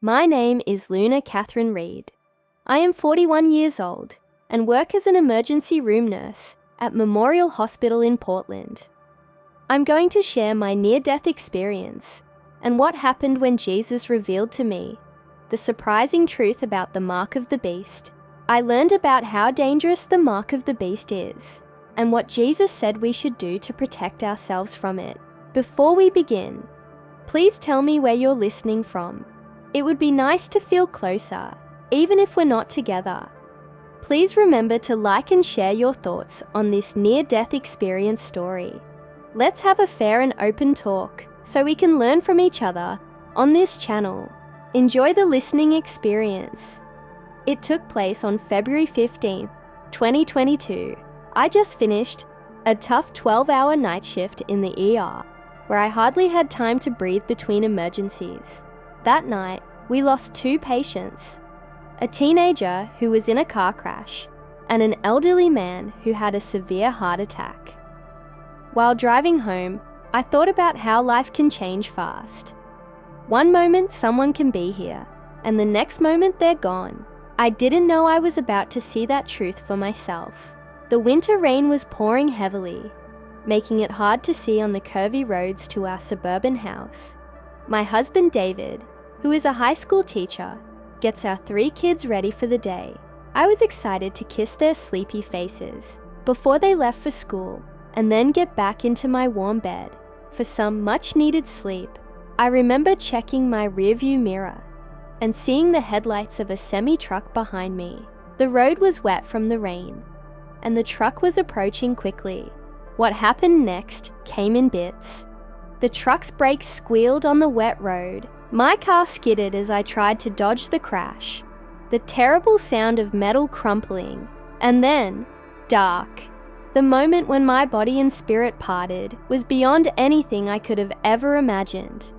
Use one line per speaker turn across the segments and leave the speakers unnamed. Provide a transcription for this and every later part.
My name is Luna Catherine Reed. I am 41 years old and work as an emergency room nurse at Memorial Hospital in Portland. I'm going to share my near-death experience and what happened when Jesus revealed to me the surprising truth about the mark of the beast. I learned about how dangerous the mark of the beast is and what Jesus said we should do to protect ourselves from it. Before we begin, please tell me where you're listening from. It would be nice to feel closer, even if we're not together. Please remember to like and share your thoughts on this near-death experience story. Let's have a fair and open talk so we can learn from each other on this channel. Enjoy the listening experience. It took place on February 15th, 2022. I just finished a tough 12-hour night shift in the ER, where I hardly had time to breathe between emergencies. That night, we lost 2 patients, a teenager who was in a car crash and an elderly man who had a severe heart attack. While driving home, I thought about how life can change fast. One moment someone can be here, and the next moment they're gone. I didn't know I was about to see that truth for myself. The winter rain was pouring heavily, making it hard to see on the curvy roads to our suburban house. My husband David, who is a high school teacher, gets our 3 kids ready for the day. I was excited to kiss their sleepy faces before they left for school and then get back into my warm bed for some much-needed sleep. I remember checking my rearview mirror and seeing the headlights of a semi-truck behind me. The road was wet from the rain, and the truck was approaching quickly. What happened next came in bits. The truck's brakes squealed on the wet road. My car skidded as I tried to dodge the crash. The terrible sound of metal crumpling, and then dark. The moment when my body and spirit parted was beyond anything I could have ever imagined.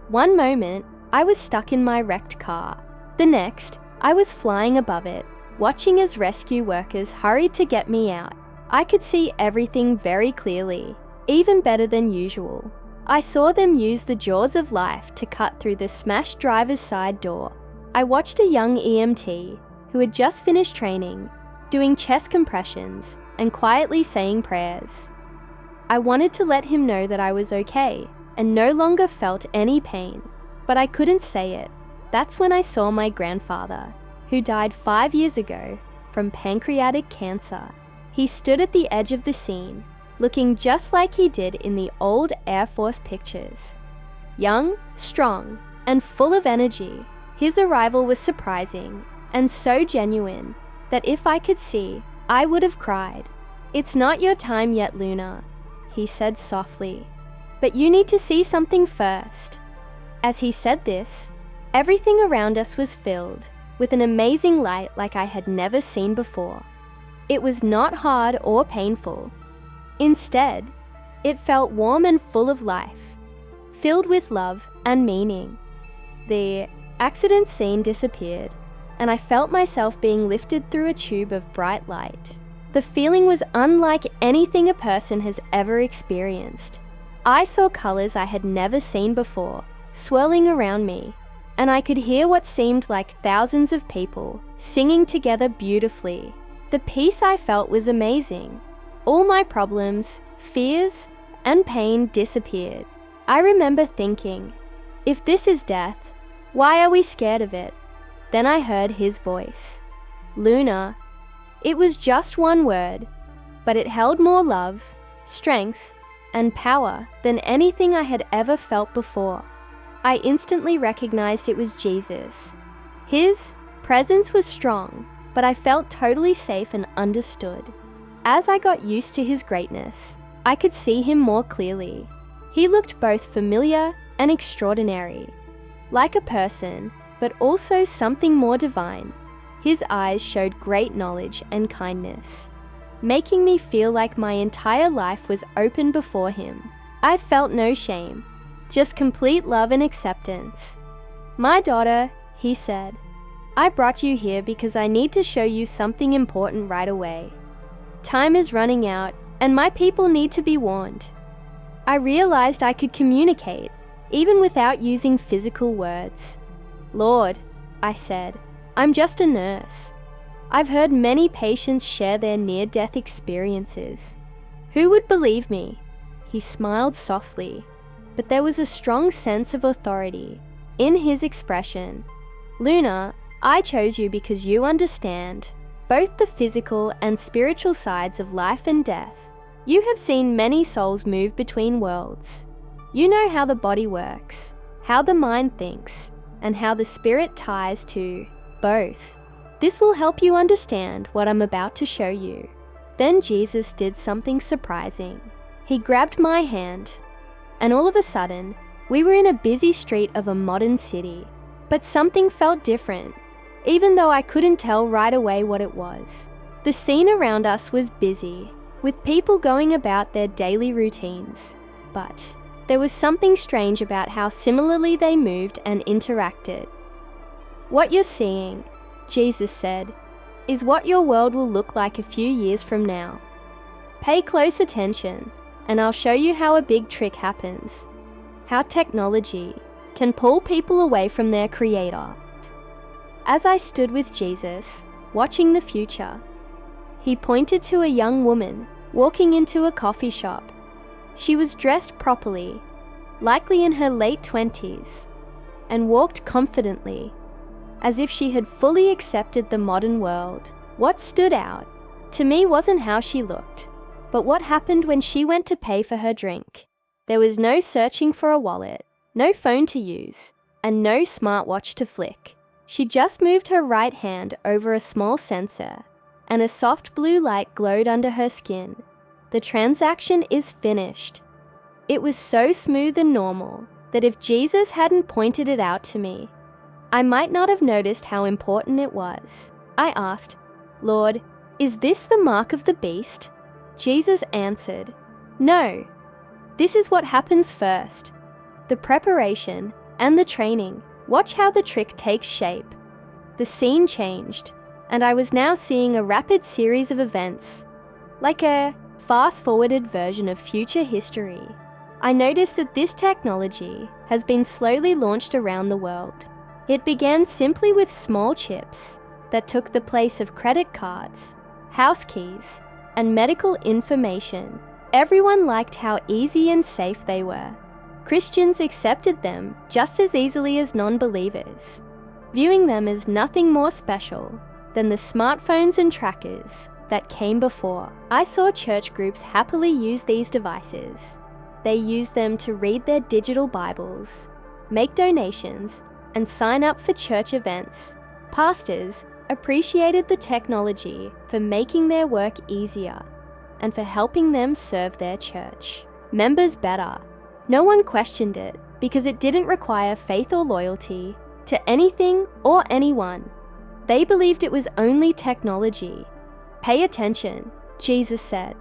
One moment, I was stuck in my wrecked car. The next, I was flying above it, watching as rescue workers hurried to get me out. I could see everything very clearly, even better than usual. I saw them use the jaws of life to cut through the smashed driver's side door. I watched a young EMT, who had just finished training, doing chest compressions and quietly saying prayers. I wanted to let him know that I was okay and no longer felt any pain, but I couldn't say it. That's when I saw my grandfather, who died 5 years ago from pancreatic cancer. He stood at the edge of the scene, looking just like he did in the old Air Force pictures. Young, strong, and full of energy, his arrival was surprising and so genuine that if I could see, I would have cried. "It's not your time yet, Luna," he said softly, "but you need to see something first." As he said this, everything around us was filled with an amazing light like I had never seen before. It was not hard or painful. Instead, it felt warm and full of life, filled with love and meaning. The accident scene disappeared, and I felt myself being lifted through a tube of bright light. The feeling was unlike anything a person has ever experienced. I saw colors I had never seen before, swirling around me, and I could hear what seemed like thousands of people singing together beautifully. The peace I felt was amazing. All my problems, fears, and pain disappeared. I remember thinking, if this is death, why are we scared of it? Then I heard his voice. Luna. It was just one word, but it held more love, strength, and power than anything I had ever felt before. I instantly recognized it was Jesus. His presence was strong, but I felt totally safe and understood. As I got used to his greatness, I could see him more clearly. He looked both familiar and extraordinary, like a person, but also something more divine. His eyes showed great knowledge and kindness, making me feel like my entire life was open before him. I felt no shame, just complete love and acceptance. "My daughter," he said, "I brought you here because I need to show you something important right away. Time is running out, and my people need to be warned." I realized I could communicate, even without using physical words. "Lord," I said, "I'm just a nurse. I've heard many patients share their near-death experiences. Who would believe me?" He smiled softly, but there was a strong sense of authority in his expression. "Luna, I chose you because you understand both the physical and spiritual sides of life and death. You have seen many souls move between worlds. You know how the body works, how the mind thinks, and how the spirit ties to both. This will help you understand what I'm about to show you." Then Jesus did something surprising. He grabbed my hand, and all of a sudden, we were in a busy street of a modern city. But something felt different, even though I couldn't tell right away what it was. The scene around us was busy, with people going about their daily routines. But there was something strange about how similarly they moved and interacted. "What you're seeing," Jesus said, "is what your world will look like a few years from now. Pay close attention, and I'll show you how a big trick happens. How technology can pull people away from their Creator." As I stood with Jesus, watching the future, he pointed to a young woman walking into a coffee shop. She was dressed properly, likely in her late 20s, and walked confidently, as if she had fully accepted the modern world. What stood out to me wasn't how she looked, but what happened when she went to pay for her drink. There was no searching for a wallet, no phone to use, and no smartwatch to flick. She just moved her right hand over a small sensor, and a soft blue light glowed under her skin. The transaction is finished. It was so smooth and normal that if Jesus hadn't pointed it out to me, I might not have noticed how important it was. I asked, "Lord, is this the mark of the beast?" Jesus answered, "No. This is what happens first. The preparation and the training. Watch how the trick takes shape." The scene changed, and I was now seeing a rapid series of events, like a fast-forwarded version of future history. I noticed that this technology has been slowly launched around the world. It began simply with small chips that took the place of credit cards, house keys, and medical information. Everyone liked how easy and safe they were. Christians accepted them just as easily as non-believers, viewing them as nothing more special than the smartphones and trackers that came before. I saw church groups happily use these devices. They used them to read their digital Bibles, make donations, and sign up for church events. Pastors appreciated the technology for making their work easier and for helping them serve their church members better. No one questioned it because it didn't require faith or loyalty to anything or anyone. They believed it was only technology. Pay attention, Jesus said.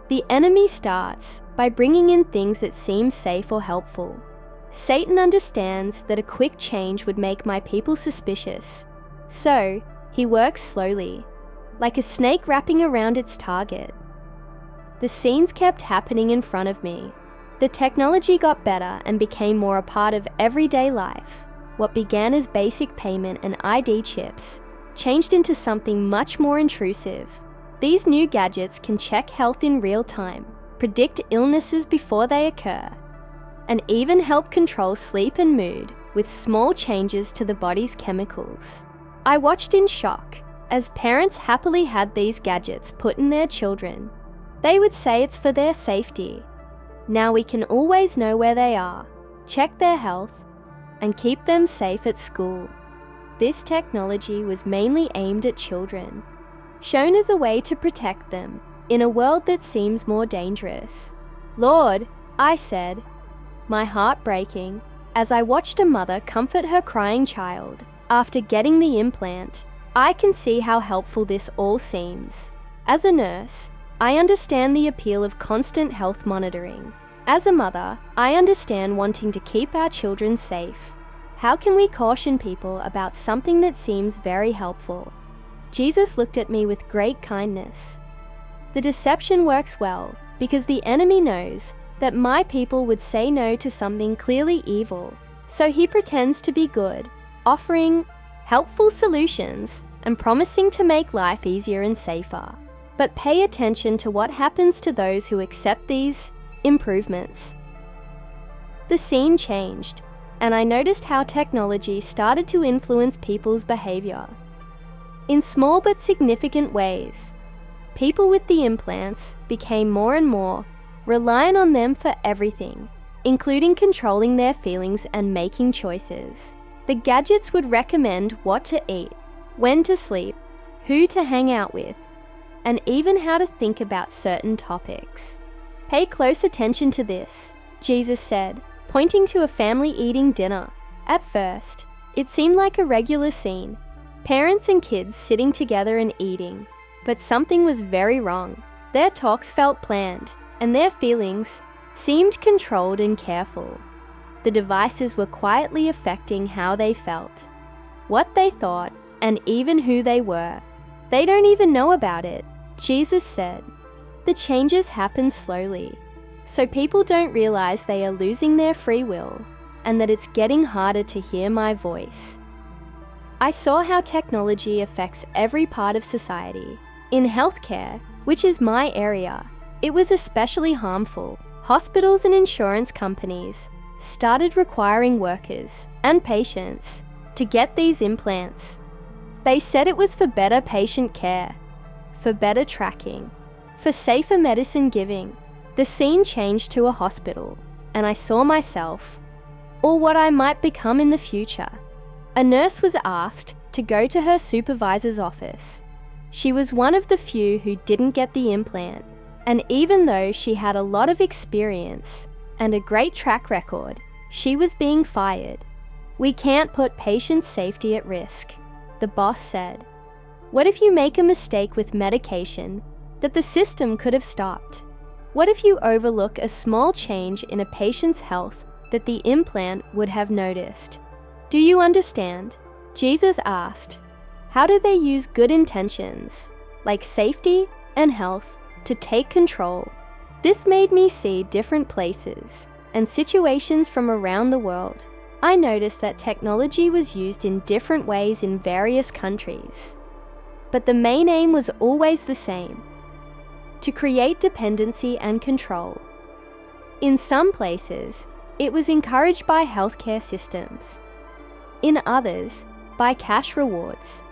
The enemy starts by bringing in things that seem safe or helpful. Satan understands that a quick change would make my people suspicious. So, he works slowly, like a snake wrapping around its target. The scenes kept happening in front of me. The technology got better and became more a part of everyday life. What began as basic payment and ID chips changed into something much more intrusive. These new gadgets can check health in real time, predict illnesses before they occur, and even help control sleep and mood with small changes to the body's chemicals. I watched in shock as parents happily had these gadgets put in their children. They would say it's for their safety. Now we can always know where they are, check their health, and keep them safe at school. This technology was mainly aimed at children, shown as a way to protect them in a world that seems more dangerous. "Lord," I said, my heart breaking as I watched a mother comfort her crying child after getting the implant. I can see how helpful this all seems. As a nurse, I understand the appeal of constant health monitoring. As a mother, I understand wanting to keep our children safe. How can we caution people about something that seems very helpful? Jesus looked at me with great kindness. The deception works well because the enemy knows that my people would say no to something clearly evil. So he pretends to be good offering helpful solutions and promising to make life easier and safer. But pay attention to what happens to those who accept these improvements. The scene changed, and I noticed how technology started to influence people's behavior. In small but significant ways, people with the implants became more and more reliant on them for everything, including controlling their feelings and making choices. The gadgets would recommend what to eat, when to sleep, who to hang out with, and even how to think about certain topics. Pay close attention to this, Jesus said, pointing to a family eating dinner. At first, it seemed like a regular scene, parents and kids sitting together and eating, but something was very wrong. Their talks felt planned, and their feelings seemed controlled and careful. The devices were quietly affecting how they felt, what they thought, and even who they were. They don't even know about it, Jesus said. The changes happen slowly, so people don't realize they are losing their free will and that it's getting harder to hear my voice. I saw how technology affects every part of society. In healthcare, which is my area, it was especially harmful. Hospitals and insurance companies started requiring workers and patients to get these implants. They said it was for better patient care, for better tracking, for safer medicine giving. The scene changed to a hospital, and I saw myself, or what I might become in the future. A nurse was asked to go to her supervisor's office. She was one of the few who didn't get the implant, and even though she had a lot of experience and a great track record, she was being fired. "We can't put patient safety at risk," the boss said. "What if you make a mistake with medication that the system could have stopped? What if you overlook a small change in a patient's health that the implant would have noticed?" Do you understand? Jesus asked, how do they use good intentions, like safety and health, to take control? This made me see different places and situations from around the world. I noticed that technology was used in different ways in various countries, but the main aim was always the same: to create dependency and control. In some places, it was encouraged by healthcare systems. In others, by cash rewards.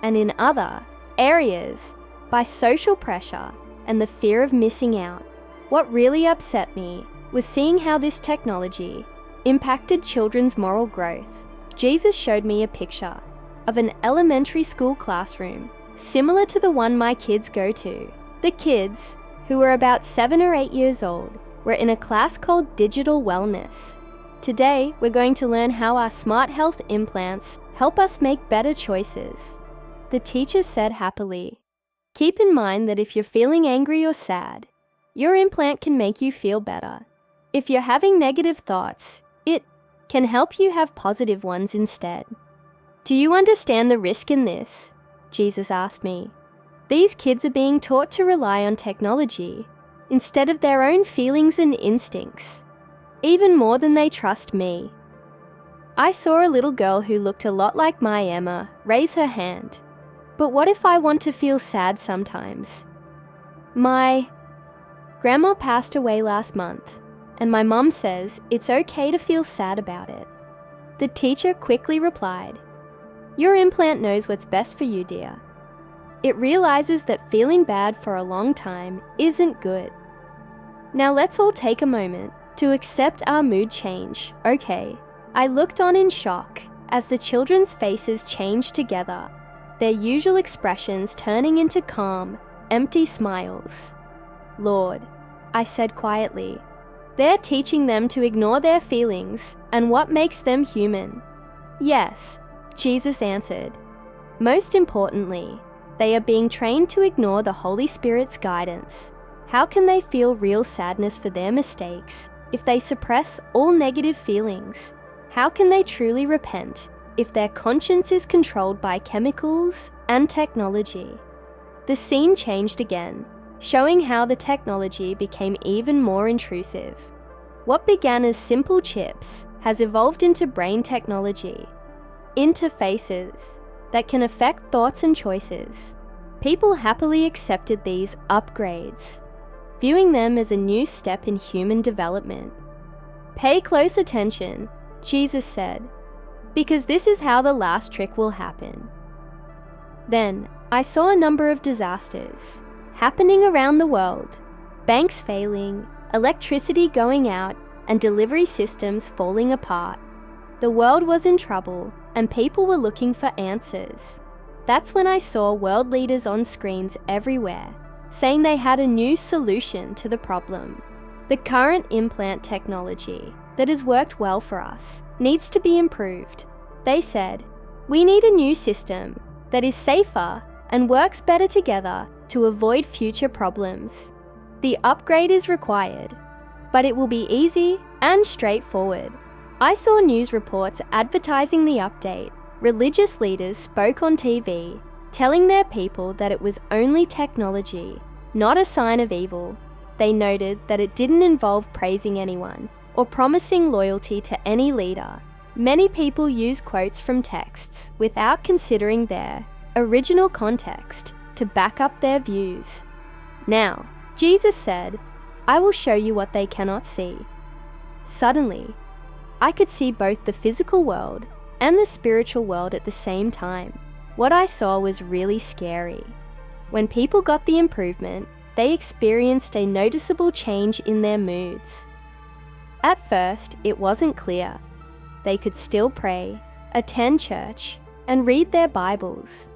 And in other areas, by social pressure and the fear of missing out. What really upset me was seeing how this technology impacted children's moral growth. Jesus showed me a picture of an elementary school classroom, similar to the one my kids go to. The kids, who were about 7 or 8 years old, were in a class called Digital Wellness. Today, we're going to learn how our smart health implants help us make better choices. The teacher said happily, "Keep in mind that if you're feeling angry or sad, your implant can make you feel better. If you're having negative thoughts, it can help you have positive ones instead." Do you understand the risk in this? Jesus asked me. These kids are being taught to rely on technology instead of their own feelings and instincts, even more than they trust me. I saw a little girl who looked a lot like my Emma raise her hand. But what if I want to feel sad sometimes? My grandma passed away last month, and my mum says it's okay to feel sad about it. The teacher quickly replied, "Your implant knows what's best for you, dear. It realizes that feeling bad for a long time isn't good. Now let's all take a moment to accept our mood change, okay?" I looked on in shock as the children's faces changed together, their usual expressions turning into calm, empty smiles. "Lord," I said quietly, "they're teaching them to ignore their feelings and what makes them human." "Yes," Jesus answered. "Most importantly, they are being trained to ignore the Holy Spirit's guidance. How can they feel real sadness for their mistakes if they suppress all negative feelings? How can they truly repent if their conscience is controlled by chemicals and technology?" The scene changed again, showing how the technology became even more intrusive. What began as simple chips has evolved into brain technology. interfaces that can affect thoughts and choices. People happily accepted these upgrades, viewing them as a new step in human development. Pay close attention, Jesus said, because this is how the last trick will happen. Then, I saw a number of disasters happening around the world. Banks failing, electricity going out, and delivery systems falling apart. The world was in trouble, and people were looking for answers. That's when I saw world leaders on screens everywhere, saying they had a new solution to the problem. The current implant technology that has worked well for us needs to be improved. They said, we need a new system that is safer and works better together to avoid future problems. The upgrade is required, but it will be easy and straightforward. I saw news reports advertising the update. Religious leaders spoke on TV, telling their people that it was only technology, not a sign of evil. They noted that it didn't involve praising anyone or promising loyalty to any leader. Many people use quotes from texts without considering their original context to back up their views. Now, Jesus said, I will show you what they cannot see. Suddenly, I could see both the physical world and the spiritual world at the same time. What I saw was really scary. When people got the improvement, they experienced a noticeable change in their moods. At first, it wasn't clear. They could still pray, attend church, and read their Bibles.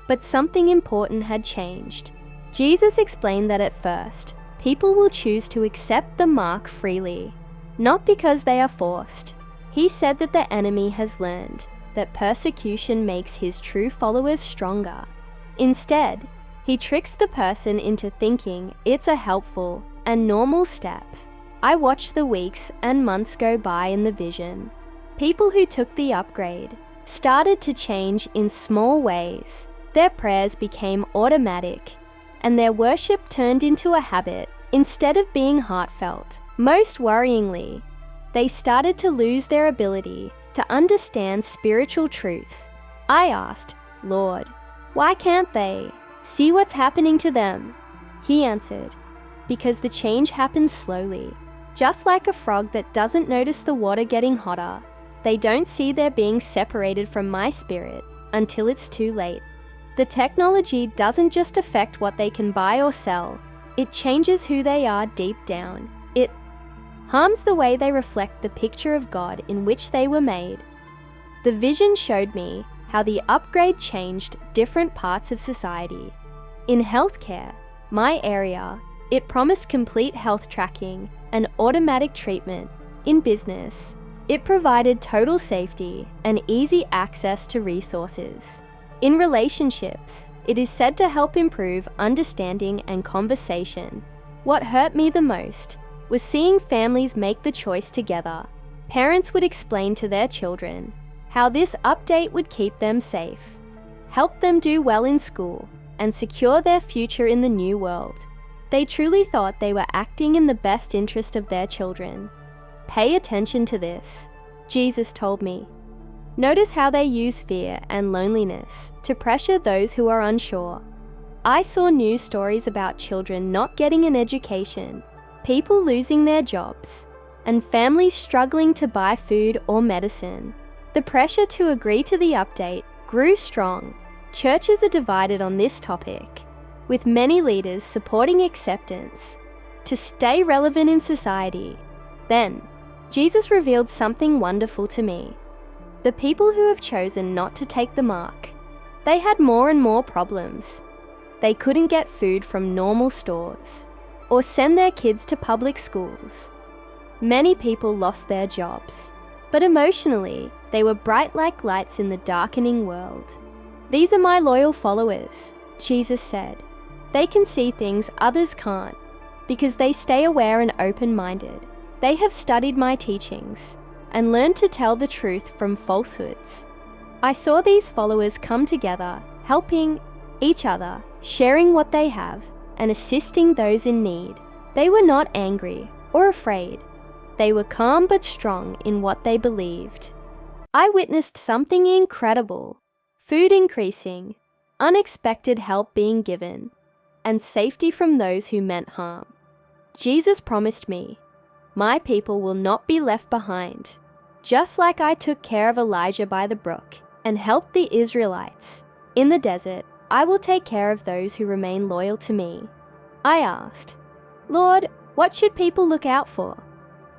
But something important had changed. Jesus explained that at first, people will choose to accept the mark freely, not because they are forced. He said that the enemy has learned that persecution makes his true followers stronger. Instead, he tricks the person into thinking it's a helpful and normal step. I watched the weeks and months go by in the vision. People who took the upgrade started to change in small ways. Their prayers became automatic, and their worship turned into a habit instead of being heartfelt. Most worryingly, they started to lose their ability to understand spiritual truth. I asked, Lord, why can't they see what's happening to them? He answered, because the change happens slowly. Just like a frog that doesn't notice the water getting hotter, they don't see they're being separated from my spirit until it's too late. The technology doesn't just affect what they can buy or sell, it changes who they are deep down. It harms the way they reflect the picture of God in which they were made. The vision showed me how the upgrade changed different parts of society. In healthcare, my area, it promised complete health tracking and automatic treatment. In business, it provided total safety and easy access to resources. In relationships, it is said to help improve understanding and conversation. What hurt me the most was seeing families make the choice together. Parents would explain to their children how this update would keep them safe, help them do well in school, and secure their future in the new world. They truly thought they were acting in the best interest of their children. Pay attention to this, Jesus told me. Notice how they use fear and loneliness to pressure those who are unsure. I saw news stories about children not getting an education, people losing their jobs, and families struggling to buy food or medicine. The pressure to agree to the update grew strong. Churches are divided on this topic, with many leaders supporting acceptance to stay relevant in society. Then, Jesus revealed something wonderful to me. The people who have chosen not to take the mark, they had more and more problems. They couldn't get food from normal stores or send their kids to public schools. Many people lost their jobs, but emotionally, they were bright like lights in the darkening world. These are my loyal followers, Jesus said. They can see things others can't because they stay aware and open-minded. They have studied my teachings and learned to tell the truth from falsehoods. I saw these followers come together, helping each other, sharing what they have, and assisting those in need. They were not angry or afraid. They were calm but strong in what they believed. I witnessed something incredible: food increasing, unexpected help being given, and safety from those who meant harm. Jesus promised me, "My people will not be left behind." Just like I took care of Elijah by the brook and helped the Israelites in the desert, I will take care of those who remain loyal to me. I asked, "Lord, what should people look out for?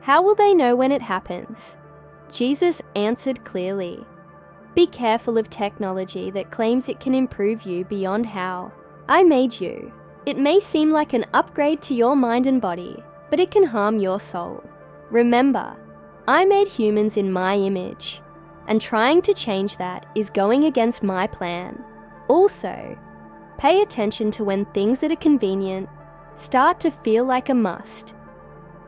How will they know when it happens?" Jesus answered clearly, "Be careful of technology that claims it can improve you beyond how I made you. It may seem like an upgrade to your mind and body, but it can harm your soul. Remember, I made humans in my image, and trying to change that is going against my plan. Also, pay attention to when things that are convenient start to feel like a must.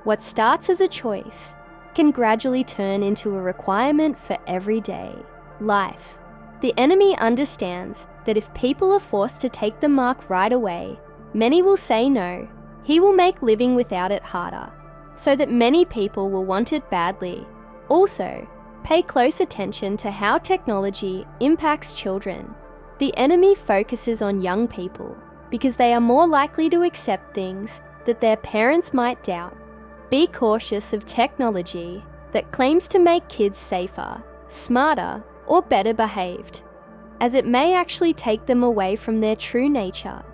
What starts as a choice can gradually turn into a requirement for everyday life. The enemy understands that if people are forced to take the mark right away, many will say no. He will make living without it harder, so that many people will want it badly. Also, pay close attention to how technology impacts children. The enemy focuses on young people because they are more likely to accept things that their parents might doubt. Be cautious of technology that claims to make kids safer, smarter, or better behaved, as it may actually take them away from their true nature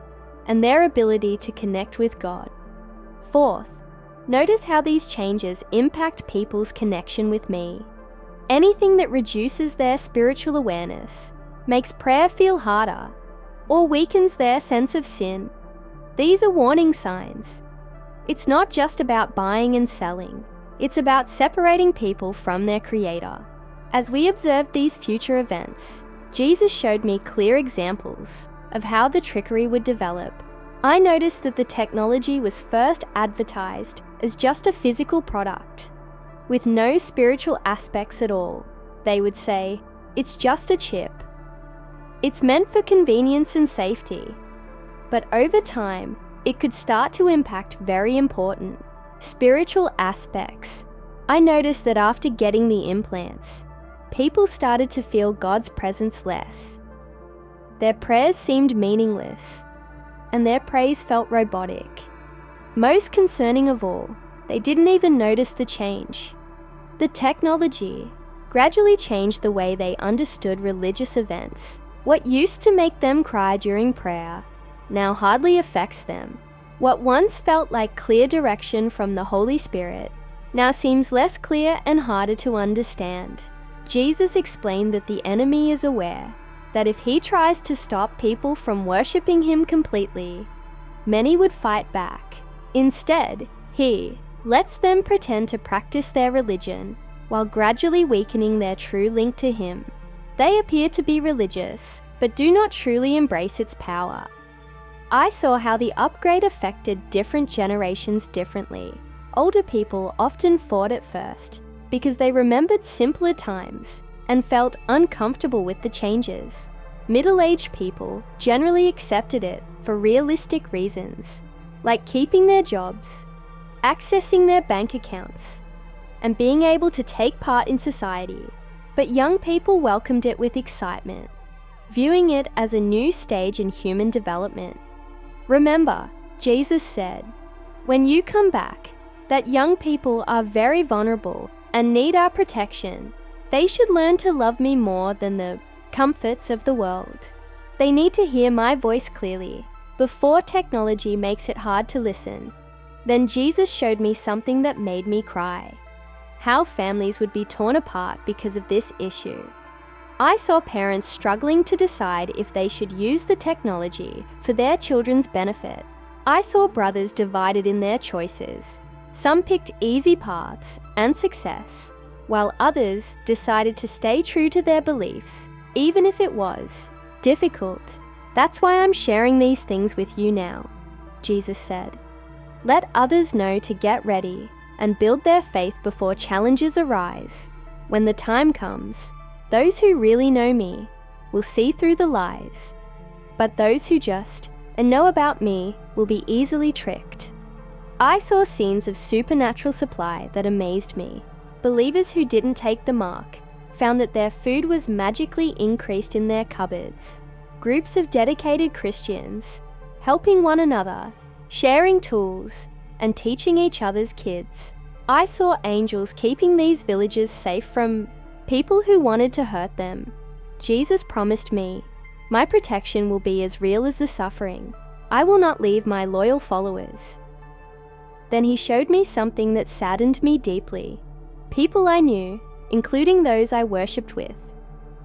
and their ability to connect with God. Fourth, notice how these changes impact people's connection with me. Anything that reduces their spiritual awareness, makes prayer feel harder, or weakens their sense of sin. These are warning signs. It's not just about buying and selling. It's about separating people from their Creator. As we observed these future events, Jesus showed me clear examples of how the trickery would develop. I noticed that the technology was first advertised as just a physical product, with no spiritual aspects at all. They would say, "It's just a chip. It's meant for convenience and safety." But over time, it could start to impact very important spiritual aspects. I noticed that after getting the implants, people started to feel God's presence less. Their prayers seemed meaningless, and their praise felt robotic. Most concerning of all, they didn't even notice the change. The technology gradually changed the way they understood religious events. What used to make them cry during prayer now hardly affects them. What once felt like clear direction from the Holy Spirit now seems less clear and harder to understand. Jesus explained that the enemy is aware that if he tries to stop people from worshipping him completely, many would fight back. Instead, he lets them pretend to practice their religion while gradually weakening their true link to him. They appear to be religious, but do not truly embrace its power. I saw how the upgrade affected different generations differently. Older people often fought at first because they remembered simpler times and felt uncomfortable with the changes. Middle-aged people generally accepted it for realistic reasons, like keeping their jobs, accessing their bank accounts, and being able to take part in society. But young people welcomed it with excitement, viewing it as a new stage in human development. Remember, Jesus said, "When you come back, that young people are very vulnerable and need our protection. They should learn to love me more than the comforts of the world. They need to hear my voice clearly before technology makes it hard to listen." Then Jesus showed me something that made me cry: how families would be torn apart because of this issue. I saw parents struggling to decide if they should use the technology for their children's benefit. I saw brothers divided in their choices. Some picked easy paths and success, while others decided to stay true to their beliefs, even if it was difficult. That's why I'm sharing these things with you now, Jesus said. Let others know to get ready and build their faith before challenges arise. When the time comes, those who really know me will see through the lies, but those who just know about me will be easily tricked. I saw scenes of supernatural supply that amazed me. Believers who didn't take the mark found that their food was magically increased in their cupboards. Groups of dedicated Christians, helping one another, sharing tools, and teaching each other's kids. I saw angels keeping these villages safe from people who wanted to hurt them. Jesus promised me, my protection will be as real as the suffering. I will not leave my loyal followers. Then he showed me something that saddened me deeply. People I knew, including those I worshipped with,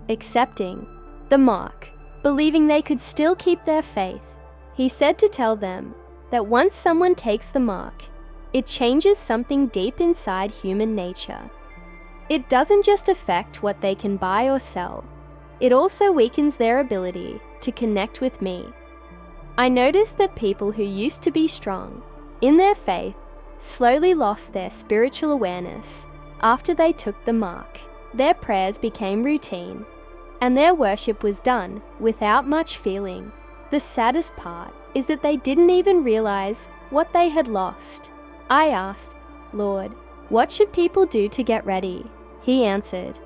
accepting the mark, believing they could still keep their faith. He said to tell them that once someone takes the mark, it changes something deep inside human nature. It doesn't just affect what they can buy or sell, it also weakens their ability to connect with me. I noticed that people who used to be strong in their faith slowly lost their spiritual awareness after they took the mark. Their prayers became routine, and their worship was done without much feeling. The saddest part is that they didn't even realize what they had lost. I asked, Lord, what should people do to get ready? He answered,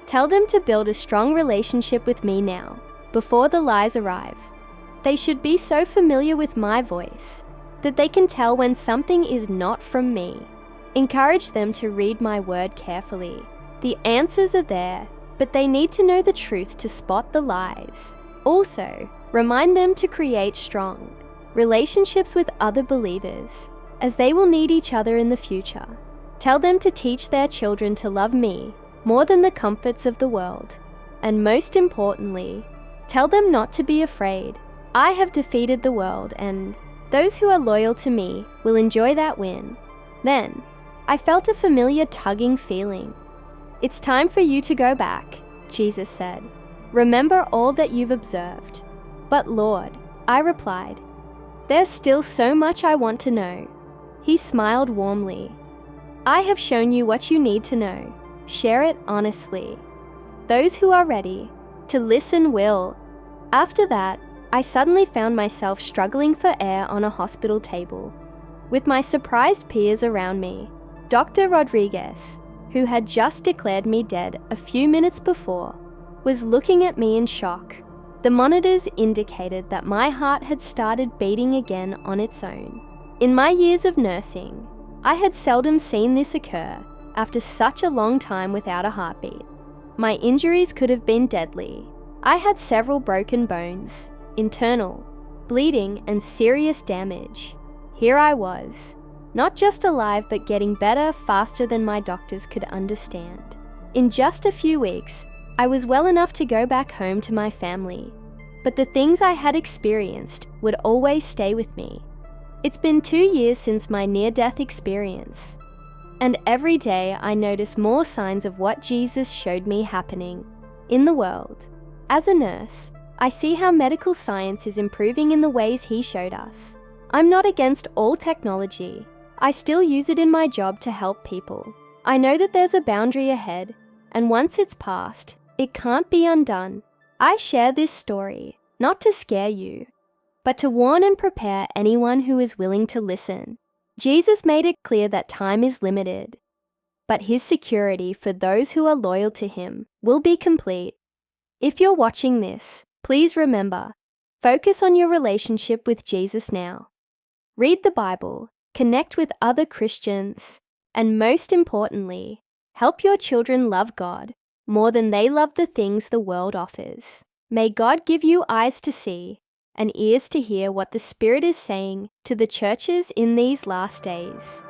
tell them to build a strong relationship with me now, before the lies arrive. They should be so familiar with my voice that they can tell when something is not from me. Encourage them to read my word carefully. The answers are there, but they need to know the truth to spot the lies. Also, remind them to create strong relationships with other believers, as they will need each other in the future. Tell them to teach their children to love me more than the comforts of the world. And most importantly, tell them not to be afraid. I have defeated the world, and those who are loyal to me will enjoy that win. Then, I felt a familiar tugging feeling. It's time for you to go back, Jesus said. Remember all that you've observed. But Lord, I replied, there's still so much I want to know. He smiled warmly. I have shown you what you need to know. Share it honestly. Those who are ready to listen will. After that, I suddenly found myself struggling for air on a hospital table, with my surprised peers around me. Dr. Rodriguez, who had just declared me dead a few minutes before, was looking at me in shock. The monitors indicated that my heart had started beating again on its own. In my years of nursing, I had seldom seen this occur after such a long time without a heartbeat. My injuries could have been deadly. I had several broken bones, internal, bleeding, and serious damage. Here I was, not just alive but getting better faster than my doctors could understand. In just a few weeks, I was well enough to go back home to my family, but the things I had experienced would always stay with me. It's been 2 years since my near-death experience, and every day I notice more signs of what Jesus showed me happening in the world. As a nurse, I see how medical science is improving in the ways he showed us. I'm not against all technology. I still use it in my job to help people. I know that there's a boundary ahead, and once it's passed, it can't be undone. I share this story, not to scare you, but to warn and prepare anyone who is willing to listen. Jesus made it clear that time is limited, but his security for those who are loyal to him will be complete. If you're watching this, please remember, focus on your relationship with Jesus now. Read the Bible, connect with other Christians, and most importantly, help your children love God more than they love the things the world offers. May God give you eyes to see and ears to hear what the Spirit is saying to the churches in these last days.